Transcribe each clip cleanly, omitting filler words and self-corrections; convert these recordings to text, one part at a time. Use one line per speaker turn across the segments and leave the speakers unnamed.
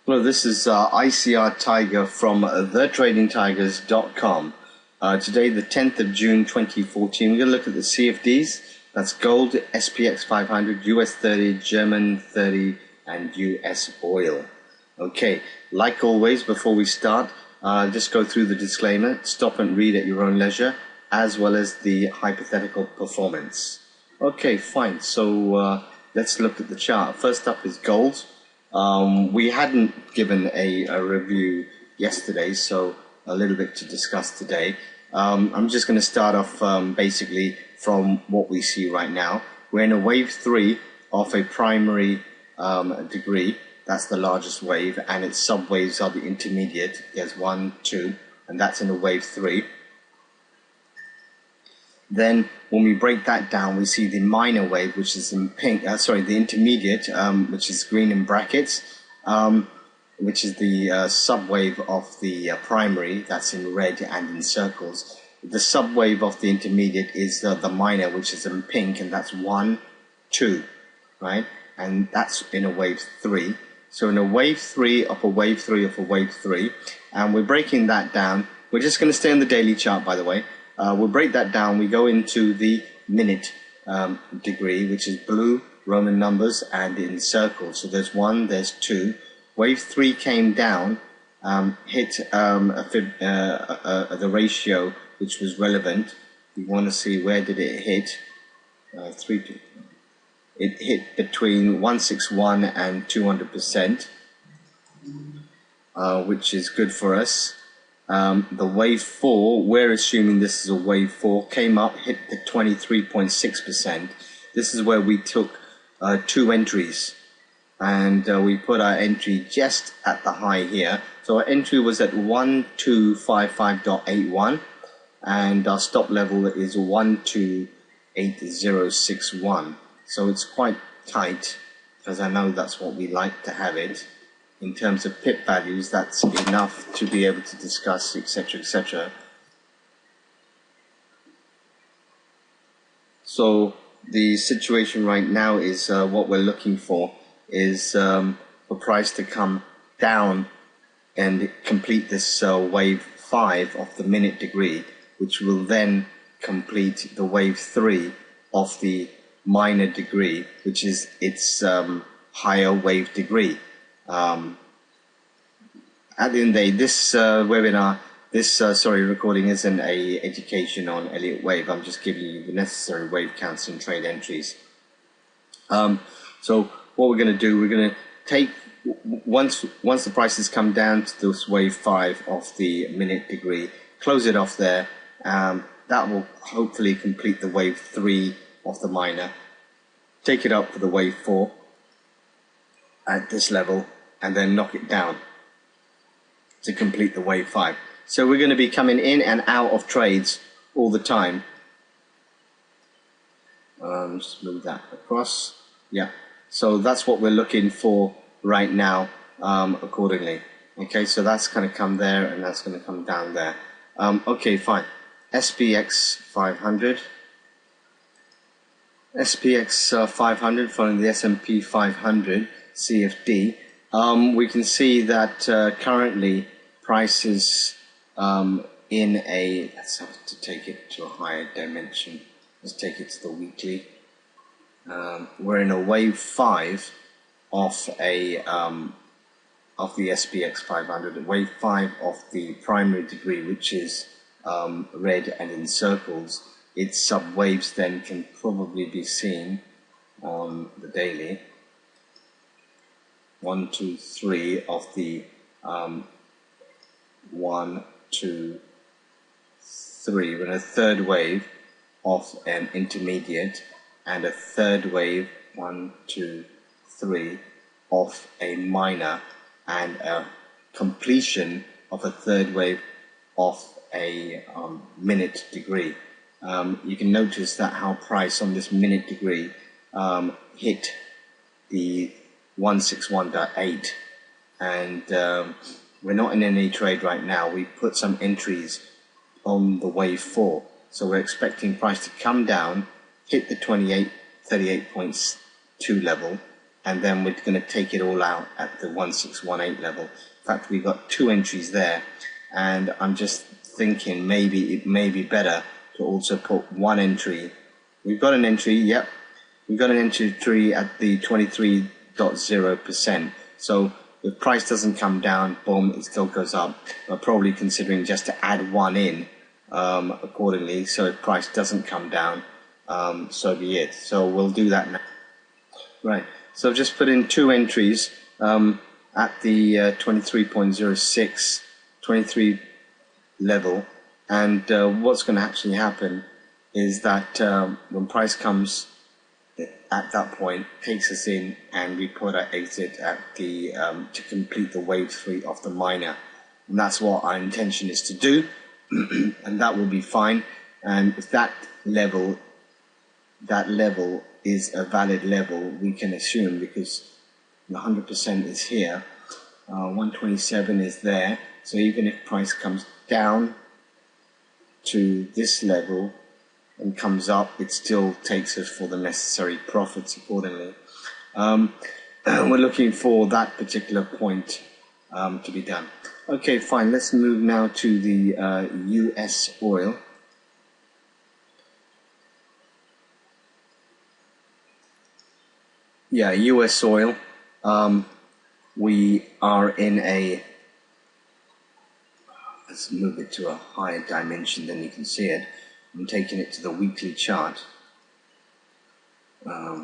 Hello, this is ICR Tiger from thetradingtigers.com. Today, the 10th of June 2014, we're going to look at the CFDs. That's gold, SPX500, US30, German 30, and US oil. Okay, like always, before we start, just go through the disclaimer, stop and read at your own leisure, as well as the hypothetical performance. Okay, fine. So let's look at the chart. First up is gold. We hadn't given a review yesterday, so a little bit to discuss today. I'm just going to start off basically from what we see right now. We're in a wave 3 of a primary degree. That's the largest wave, and its subwaves are the intermediate. There's 1, 2, and that's in a wave 3. Then when we break that down, we see the minor wave, which is in pink, the intermediate, which is green in brackets, which is the subwave of the primary, that's in red and in circles. The subwave of the intermediate is the minor, which is in pink, and that's 1, 2, right? And that's in a wave 3. So in a wave 3 of a wave 3 of a wave 3, and we're breaking that down. We're just going to stay on the daily chart, by the way. We'll break that down. We go into the minute degree, which is blue, Roman numbers, and in circles. So there's 1, there's 2. Wave 3 came down, hit the ratio which was relevant. We want to see where did it hit. It hit between 161 and 200%, which is good for us. The wave 4, we're assuming this is a wave 4, came up, hit the 23.6%. This is where we took 2 entries, and we put our entry just at the high here. So our entry was at 1255.81, and our stop level is 128061. So it's quite tight, because I know that's what we like to have it. In terms of pip values, that's enough to be able to discuss, etc., etc. So the situation right now is what we're looking for is for price to come down and complete this wave 5 of the minute degree, which will then complete the wave 3 of the minor degree, which is its higher wave degree. At the end of the day, this webinar, recording isn't a education on Elliott Wave. I'm just giving you the necessary wave counts and trade entries. So what we're going to do, we're going to take, once the prices come down to this wave 5 of the minute degree, close it off there. That will hopefully complete the wave 3 of the minor. Take it up for the wave 4 at this level, and then knock it down to complete the wave 5. So we're going to be coming in and out of trades all the time. Just move that across. Yeah. So that's what we're looking for right now, accordingly. Okay, so that's going to come there, and that's going to come down there. Okay, fine. SPX500. SPX500 following the S&P 500 CFD. We can see that currently prices in a, let's have to take it to a higher dimension. Let's take it to the weekly. We're in a wave 5 of a of the SPX500, wave 5 of the primary degree, which is red and in circles. Its subwaves then can probably be seen on the daily. 1, 2, 3 of the 1, 2, 3. We're in a third wave of an intermediate, and a third wave, 1, 2, 3, of a minor, and a completion of a third wave of a minute degree. You can notice that how price on this minute degree hit the 161.8, and we're not in any trade right now. We put some entries on the wave 4, so we're expecting price to come down, hit the 38.2 level, and then we're going to take it all out at the 1618 level. In fact, we got 2 entries there, and I'm just thinking maybe it may be better to also put 1 entry. We've got an entry, yep, we've got an entry at the 23.0%. So if price doesn't come down, boom, it still goes up. We're probably considering just to add 1 in accordingly, so if price doesn't come down, so be it. So we'll do that now. Right, so I've just put in 2 entries at the 23.06, 23 level, and what's going to actually happen is that when price comes at that point, takes us in, and we put our exit at the to complete the wave 3 of the minor, and that's what our intention is to do. And that will be fine. And if that level is a valid level, we can assume, because 100% is here, 127 is there, so even if price comes down to this level and comes up, it still takes us for the necessary profits accordingly. We're looking for that particular point to be done. Okay, fine, let's move now to the US oil. Yeah, US oil. We are in a, let's move it to a higher dimension than you can see it. I'm taking it to the weekly chart,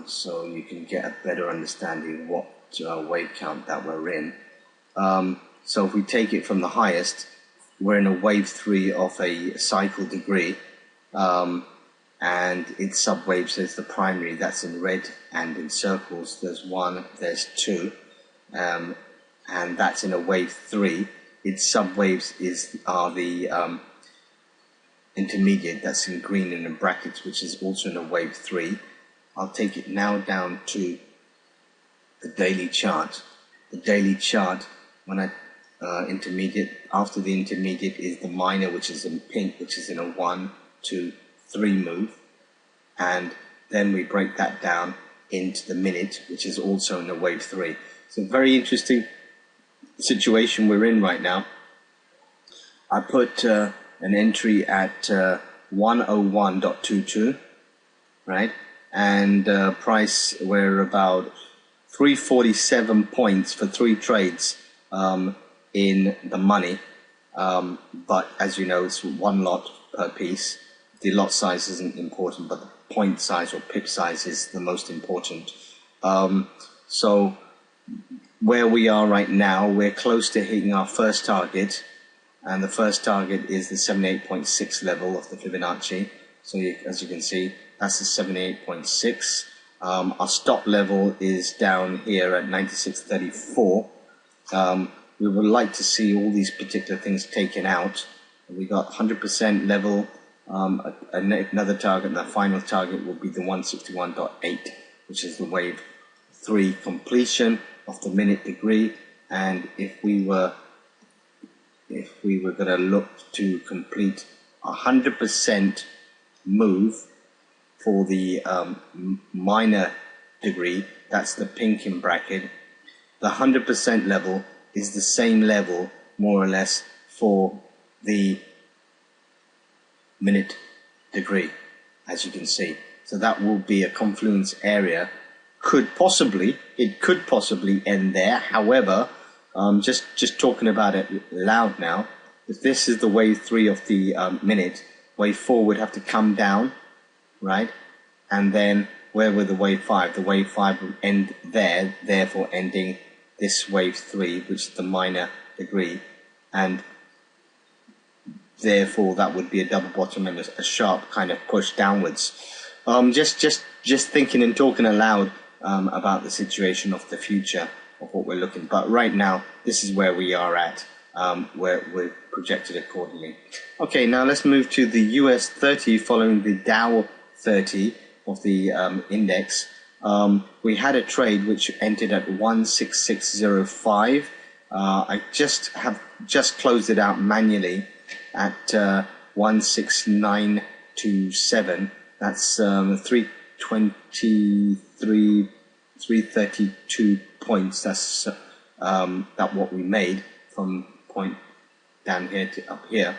so you can get a better understanding what wave count that we're in. So if we take it from the highest, we're in a wave 3 of a cycle degree, and its subwaves is the primary, that's in red and in circles. There's 1, there's 2, and that's in a wave 3. Its subwaves are the intermediate, that's in green and in brackets, which is also in a wave 3. I'll take it now down to the daily chart. The daily chart, when I intermediate, after the intermediate is the minor, which is in pink, which is in a 1, 2, 3 move, and then we break that down into the minute, which is also in a wave 3. So very interesting situation we're in right now. I put an entry at 101.22, right, and price, we're about 347 points for 3 trades in the money, but as you know, it's 1 lot per piece. The lot size isn't important, but the point size or pip size is the most important. So where we are right now, we're close to hitting our first target, and the first target is the 78.6 level of the Fibonacci. So as you can see, that's the 78.6. Our stop level is down here at 96.34. We would like to see all these particular things taken out. We got 100% level, another target, and the final target will be the 161.8, which is the wave 3 completion of the minute degree. And if we were going to look to complete 100% move for the minor degree, that's the pink in bracket, the 100% level is the same level more or less for the minute degree, as you can see. So that will be a confluence area. It could possibly end there. However, just talking about it loud now, if this is the wave 3 of the minute, wave 4 would have to come down, right? And then where would the wave 5? The wave 5 would end there, therefore ending this wave 3, which is the minor degree, and therefore that would be a double bottom and a sharp kind of push downwards. Just thinking and talking aloud about the situation of the future of what we're looking. But right now, this is where we are at, where we're projected accordingly. Okay, now let's move to the US30 following the Dow 30 of the index. We had a trade which ended at 16605. I just closed it out manually at 16927. That's 323 332 points. That's that what we made from point down here to up here.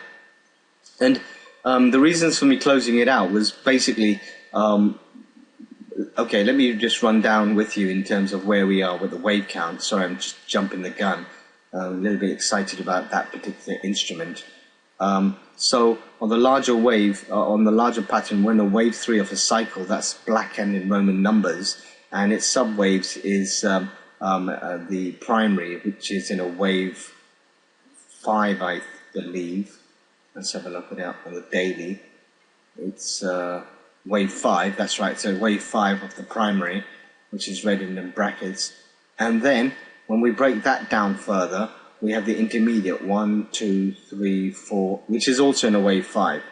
And the reasons for me closing it out was basically, okay, let me just run down with you in terms of where we are with the wave count. Sorry, I'm just jumping the gun. A little bit excited about that particular instrument. So on the larger wave, on the larger pattern, we're in a wave 3 of a cycle. That's blackened in Roman numbers, and its subwaves is the primary, which is in a wave 5, I believe. Let's have a look at it on the daily. It's wave 5, that's right, so wave 5 of the primary, which is red in the brackets. And then, when we break that down further, we have the intermediate, 1, 2, 3, 4, which is also in a wave 5,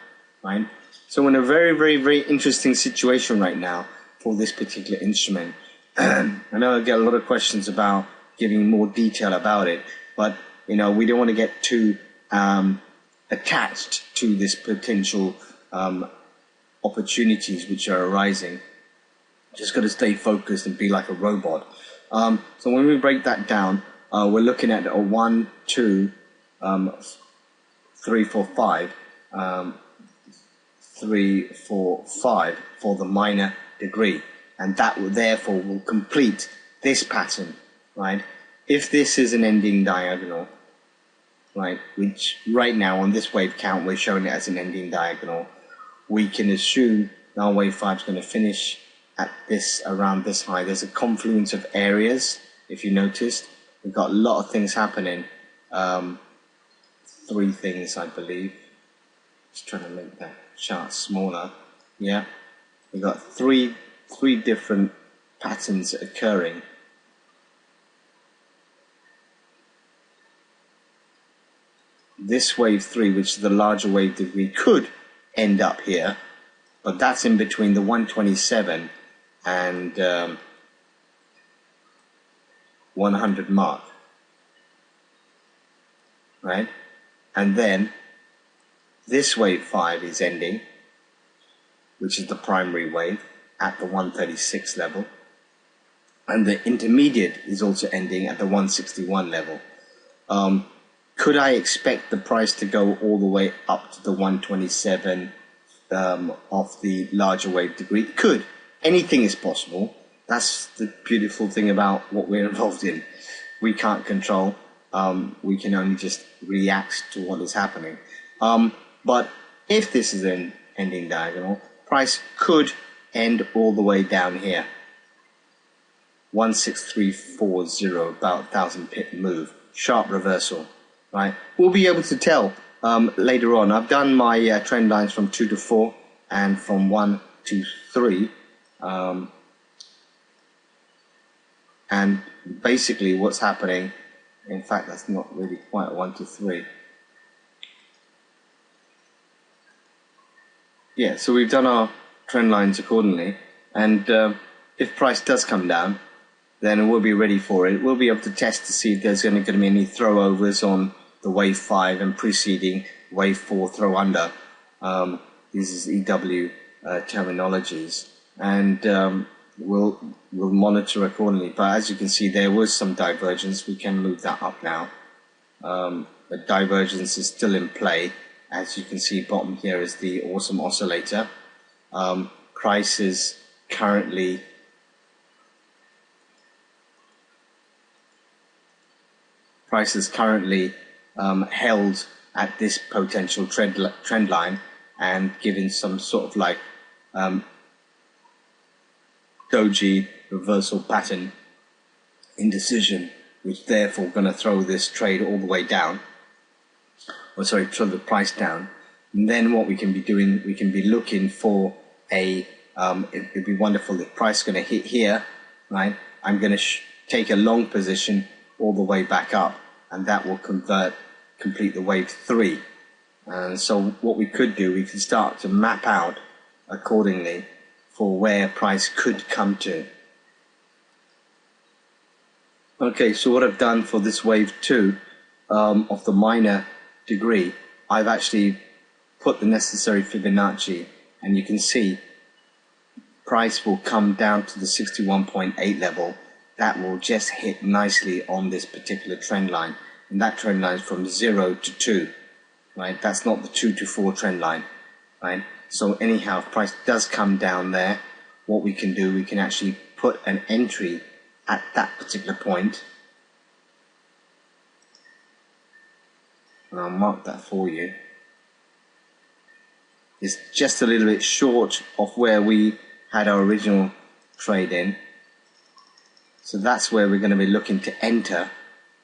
right? So we're in a very, very, very interesting situation right now for this particular instrument. I know I get a lot of questions about giving more detail about it, but you know, we don't want to get too attached to this potential opportunities which are arising. Just got to stay focused and be like a robot. So when we break that down, we're looking at a 1, 2, 3, 4, 5, 3, 4, 5 for the minor degree, and that will therefore will complete this pattern, right? If this is an ending diagonal, right, which right now on this wave count we're showing it as an ending diagonal, we can assume our wave 5 is going to finish at this, around this high. There's a confluence of areas, if you noticed. We've got a lot of things happening. 3 things, I believe. Just trying to make that chart smaller. Yeah, we've got three different patterns occurring. This wave 3, which is the larger wave degree, could end up here, but that's in between the 127 and 100 mark, right? And then this wave 5 is ending, which is the primary wave at the 136 level, and the intermediate is also ending at the 161 level. Could I expect the price to go all the way up to the 127 of the larger wave degree? Could. Anything is possible. That's the beautiful thing about what we're involved in. We can't control. We can only just react to what is happening. But if this is an ending diagonal, price could end all the way down here. 16340, about 1,000 pip move. Sharp reversal. Right, we'll be able to tell later on. I've done my trend lines from 2 to 4 and from 1 to 3, and basically what's happening, in fact that's not really quite 1 to 3. Yeah, so we've done our trend lines accordingly, and if price does come down, then we'll be ready for it. We'll be able to test to see if there's going to be any throwovers on the wave 5 and preceding wave 4 throw under. This is EW terminologies, and we'll monitor accordingly. But as you can see, there was some divergence. We can move that up now. But divergence is still in play. As you can see, bottom here is the awesome oscillator. Price is currently held at this potential trend line and given some sort of like doji reversal pattern indecision, which therefore going to throw this trade all the way down, or sorry, throw the price down. And then what we can be doing, we can be looking for a it'd be wonderful if price is going to hit here, right? I'm going to take a long position all the way back up, and that will complete the wave 3. And so what we could do, we could start to map out accordingly for where price could come to. Okay, so what I've done for this wave 2 of the minor degree, I've actually put the necessary Fibonacci, and you can see price will come down to the 61.8 level that will just hit nicely on this particular trend line, and that trend line is from 0 to 2, right? That's not the 2 to 4 trend line, right? So anyhow, if price does come down there, what we can do, we can actually put an entry at that particular point, and I'll mark that for you. It's just a little bit short of where we had our original trade in. So that's where we're going to be looking to enter,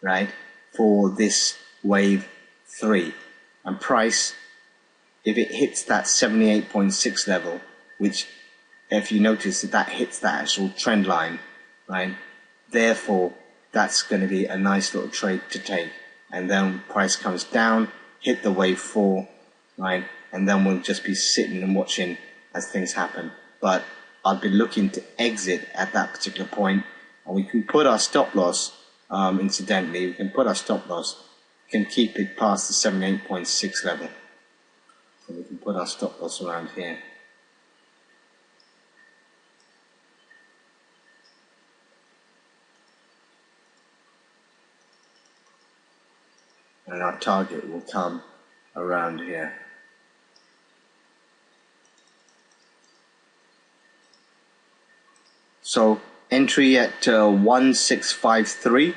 right, for this wave 3. And price, if it hits that 78.6 level, which if you notice that hits that actual trend line, right, therefore that's going to be a nice little trade to take. And then price comes down, hit the wave 4, right, and then we'll just be sitting and watching as things happen. But I'll be looking to exit at that particular point, and we can put our stop loss, incidentally, we can put our stop loss, we can keep it past the 78.6 level. So we can put our stop loss around here. And our target will come around here. So entry at 1653,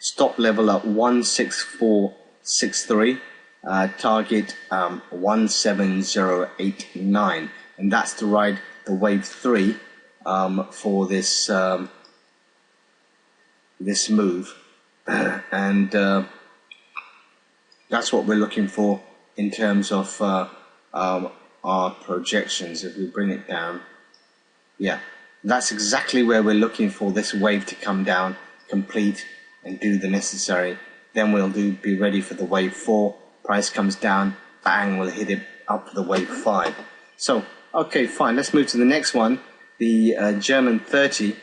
stop level at 16463, target 17089, and that's to ride the wave 3 for this this move, and that's what we're looking for in terms of our projections. If we bring it down, yeah. That's exactly where we're looking for this wave to come down, complete, and do the necessary. Then we'll be ready for the wave 4. Price comes down, bang, we'll hit it up for the wave 5. So, okay, fine. Let's move to the next one, the German 30.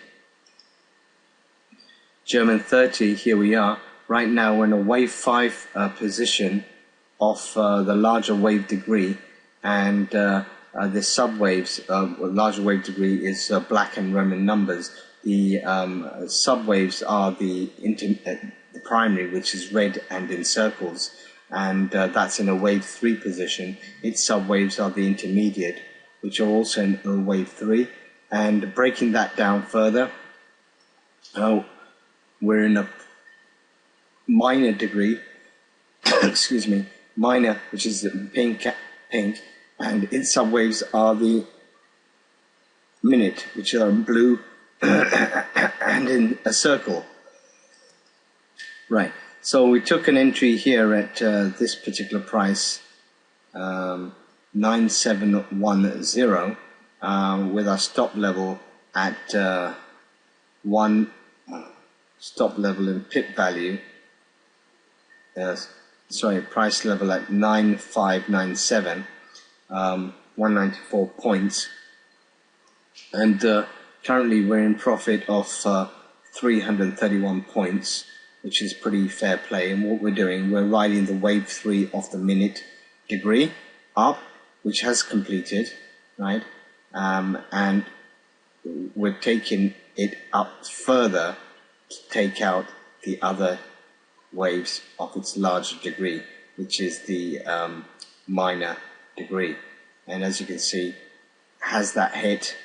German 30, here we are. Right now we're in a wave 5 position of the larger wave degree, and the subwaves, larger wave degree is black and Roman numbers. The subwaves are the primary, which is red and in circles, and that's in a wave 3 position. Its subwaves are the intermediate, which are also in a wave 3. And breaking that down further, we're in a minor degree, excuse me, minor, which is pink, and its subwaves are the minute, which are in blue and in a circle. Right, so we took an entry here at this particular price, 9710, with our stop level at one stop level in pip value, price level at 9597. 194 points, and currently we're in profit of 331 points, which is pretty fair play. And what we're doing, we're riding the wave 3 of the minute degree up, which has completed, right, and we're taking it up further to take out the other waves of its larger degree, which is the minor degree. And as you can see, has that hit?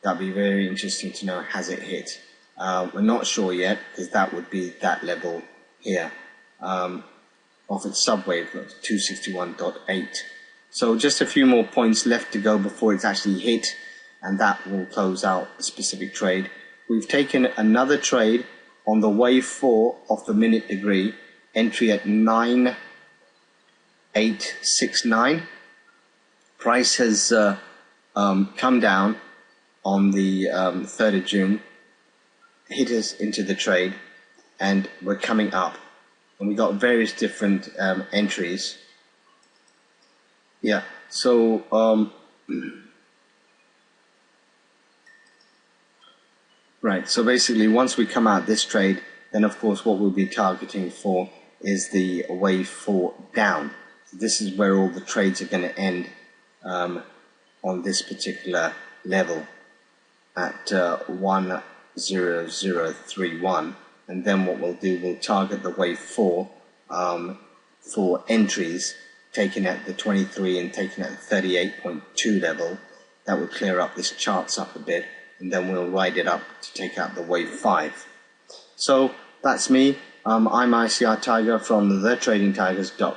That'd be very interesting to know. Has it hit? We're not sure yet, because that would be that level here of its subwave, 261.8. So just a few more points left to go before it's actually hit, and that will close out the specific trade. We've taken another trade on the wave 4 of the minute degree, entry at 9869. Price has come down on the 3rd of June, hit us into the trade, and we're coming up. And we got various different entries. Yeah, so right, so basically once we come out this trade, then of course what we'll be targeting for is the wave 4 down. So this is where all the trades are going to end on this particular level at 0031, and then what we'll do, we'll target the wave 4 for entries, taking at the 23 and taking at the 38.2 level. That will clear up this charts up a bit, and then we'll ride it up to take out the wave 5. So that's me. I'm ICR Tiger from thetradingtigers.com.